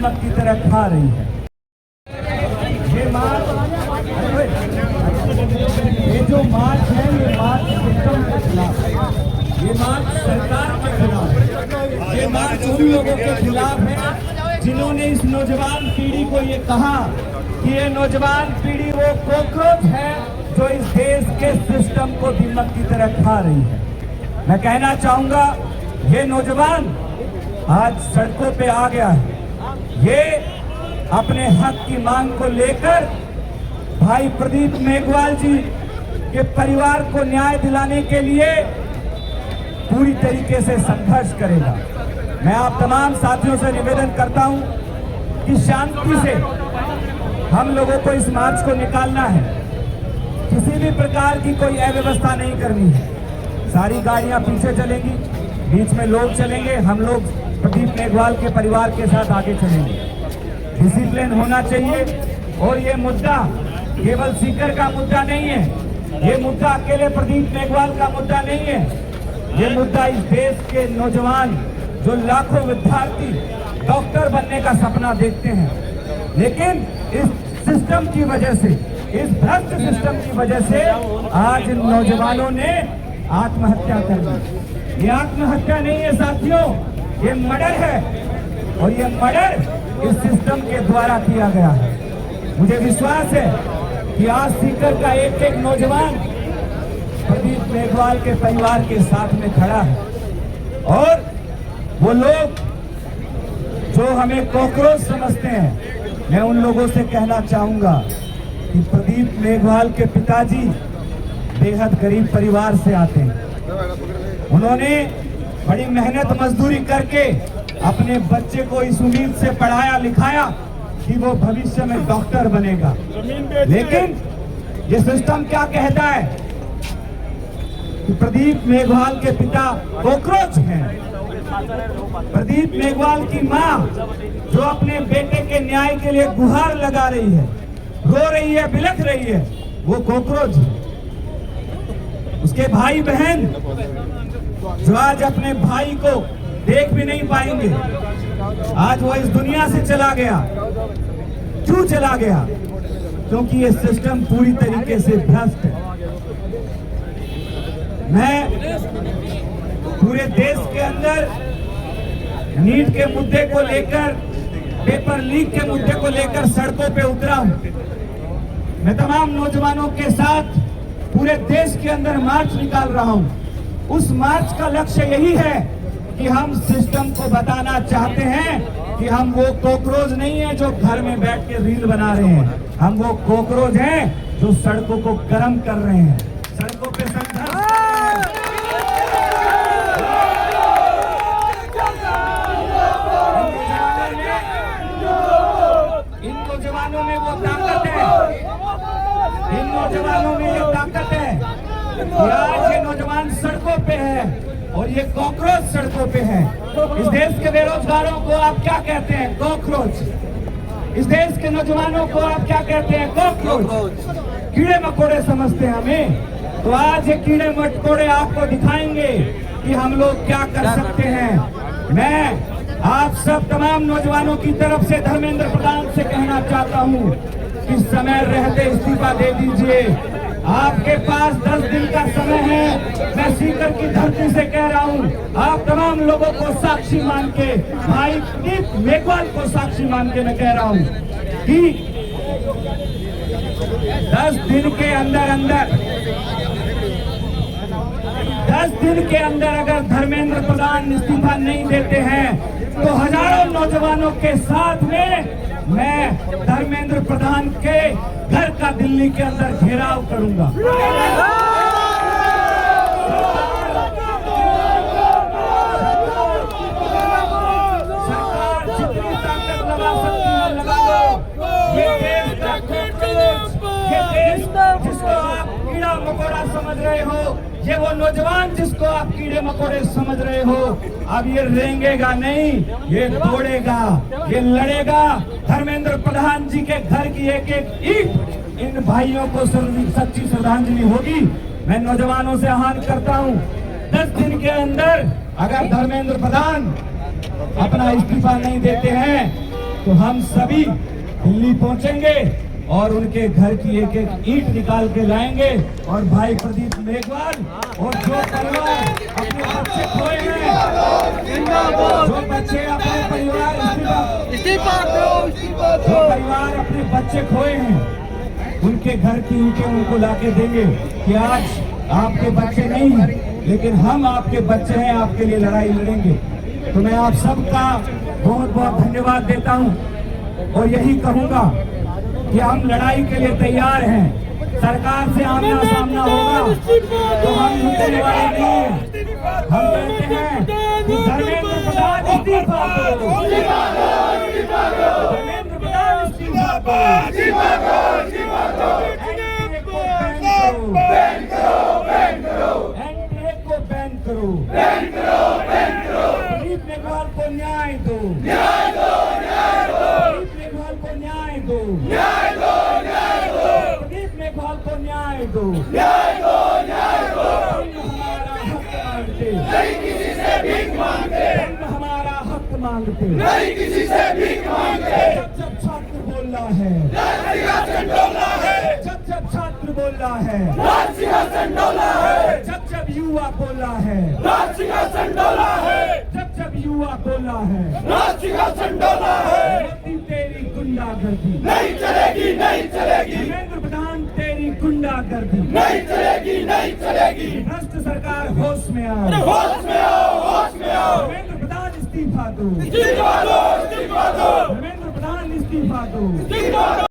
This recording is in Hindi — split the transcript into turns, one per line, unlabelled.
दीमक की तरह खा रही है। ये जो मार्च है, ये मार्च सिस्टम के खिलाफ है, ये मार्च सरकार के खिलाफ है, ये मार्च उन लोगों के खिलाफ है जिन्होंने इस नौजवान पीढ़ी को ये कहा कि ये नौजवान पीढ़ी वो कॉकरोच है जो इस देश के सिस्टम को दीमक की तरह खा रही है। मैं कहना चाहूंगा, ये नौजवान आज सड़कों पे आ गया है। ये अपने हक की मांग को लेकर भाई प्रदीप मेघवाल जी के परिवार को न्याय दिलाने के लिए पूरी तरीके से संघर्ष करेगा। मैं आप तमाम साथियों से निवेदन करता हूं कि शांति से हम लोगों को इस मार्च को निकालना है। किसी भी प्रकार की कोई अव्यवस्था नहीं करनी है। सारी गाड़ियां पीछे चलेंगी, बीच में लोग चलेंगे, हम लोग प्रदीप मेघवाल के परिवार के साथ आगे चलेंगे। डिसिप्लिन होना चाहिए और ये मुद्दा केवल सीकर का मुद्दा नहीं है, ये मुद्दा अकेले प्रदीप मेघवाल का मुद्दा नहीं है। ये मुद्दा इस देश के नौजवान जो लाखों विद्यार्थी डॉक्टर बनने का सपना देखते हैं, लेकिन इस सिस्टम की वजह से, इस भ्रष्ट सिस्टम की वजह से आज इन नौजवानों ने आत्महत्या कर ली। ये आत्महत्या नहीं है साथियों, ये मर्डर है और ये मर्डर इस सिस्टम के द्वारा किया गया है। मुझे विश्वास है कि आज सीकर का एक एक नौजवान प्रदीप मेघवाल के परिवार के साथ में खड़ा है और वो लोग जो हमें कॉकरोच समझते हैं, मैं उन लोगों से कहना चाहूंगा कि प्रदीप मेघवाल के पिताजी बेहद गरीब परिवार से आते हैं। उन्होंने बड़ी मेहनत मजदूरी करके अपने बच्चे को इस उम्मीद से पढ़ाया लिखाया कि वो भविष्य में डॉक्टर बनेगा, लेकिन ये सिस्टम क्या कहता है कि प्रदीप मेघवाल के पिता कॉकरोच हैं। प्रदीप मेघवाल की मां जो अपने बेटे के न्याय के लिए गुहार लगा रही है, रो रही है, बिलख रही है, वो कॉकरोच है। उसके भाई बहन जो आज अपने भाई को देख भी नहीं पाएंगे, आज वो इस दुनिया से चला गया। क्यों चला गया? क्योंकि ये सिस्टम पूरी तरीके से भ्रष्ट है। मैं पूरे देश के अंदर नीट के मुद्दे को लेकर, पेपर लीक के मुद्दे को लेकर सड़कों पे उतरा हूं। मैं तमाम नौजवानों के साथ पूरे देश के अंदर मार्च निकाल रहा हूं। उस मार्च का लक्ष्य यही है कि हम सिस्टम को बताना चाहते हैं कि हम वो कॉकरोच नहीं है जो घर में बैठ के रील बना रहे हैं, हम वो कॉकरोच हैं जो सड़कों को गर्म कर रहे हैं, सड़कों पे संघर्ष। इन नौजवानों में वो ताकत है, इन नौजवानों में ये ताकत है कि आज ये नौजवान सड़कों पे है और ये कॉकरोच सड़कों पे है। इस देश के बेरोजगारों को आप क्या कहते हैं? कॉकरोच। इस देश के नौजवानों को आप क्या कहते हैं? कॉकरोच। कीड़े मकोड़े समझते हैं हमें। तो आज ये कीड़े मकोड़े आपको दिखाएंगे कि हम लोग क्या कर सकते हैं। मैं आप सब तमाम नौजवानों की तरफ से धर्मेंद्र प्रधान से कहना चाहता हूं कि समय रहते इस्तीफा दे दीजिए। आपके पास 10 दिन का समय है। मैं सीकर की धरती से कह रहा हूं, आप तमाम लोगों को साक्षी मान के, भाई प्रदीप मेघवाल को साक्षी मान के मैं कह रहा हूं कि 10 दिन के अंदर अगर धर्मेंद्र प्रधान इस्तीफा नहीं देते हैं तो हजारों नौजवानों के साथ में मैं धर्मेंद्र प्रधान के घर का दिल्ली के अंदर घेराव करूंगा। सरकार जितनी ताकत लगा सकती है लगा लो। ये देश का कॉकरोच, ये देश जिसको आप कीड़ा मकोड़ा समझ रहे हो, ये वो नौजवान जिसको आप कीड़े मकोड़े समझ रहे हो, अब ये रेंगेगा नहीं, ये तोड़ेगा, ये लड़ेगा। धर्मेंद्र प्रधान जी के घर की एक एक ईंट इन भाइयों को सच्ची श्रद्धांजलि होगी। मैं नौजवानों से आह्वान करता हूं, 10 दिन के अंदर अगर धर्मेंद्र प्रधान अपना इस्तीफा नहीं देते हैं तो हम सभी दिल्ली पहुंचेंगे और उनके घर की एक एक ईंट निकाल के लाएंगे। और भाई प्रदीप मेघवाल और जो परिवार अपने बच्चे खोए हैं, जो बच्चे अपने परिवार जो परिवार अपने बच्चे खोए हैं, उनके घर की ईंटें उनको लाके देंगे कि आज आपके बच्चे नहीं हैं, लेकिन हम आपके बच्चे हैं, आपके लिए लड़ाई लड़ेंगे। तो मैं आप सबका बहुत बहुत धन्यवाद देता हूं और यही कहूंगा कि हम लड़ाई के लिए तैयार हैं। सरकार से आमना सामना होगा तो हम रुकने वाले नहीं हैं। हम कहते हैं कि धर्मेंद्र प्रधान इस्तीफा दो, धर्मेंद्र प्रधान इस्तीफा दो, एनडीए को बैन करो, एनडीए को बैन करो, प्रदीप मेघवाल को न्याय दो, प्रदीप मेघवाल को न्याय दो, प्रदीप मेघवाल को न्याय दो, हमारा हक मांगते, नहीं किसी से भीख मांगते, हमारा हक मांगते, नहीं किसी से भीख मांगते। जब छात्र बोल रहा है, जब छात्र बोल रहा है, जब युवा बोल रहा है, जब युवा बोल रहा है, मोदी तेरी गुंडागर्दी
नहीं चलेगी, नहीं चलेगी,
धर्मेंद्र प्रधान तेरी गुंडागर्दी
नहीं चलेगी, नहीं चलेगी।
भ्रष्ट सरकार होश में आओ,
होश में आओ, होश में आओ।
धर्मेंद्र प्रधान इस्तीफा दो,
इस्तीफा दो, इस्तीफा दो,
धर्मेंद्र प्रधान इस्तीफा दो।
इस्तीफा दो।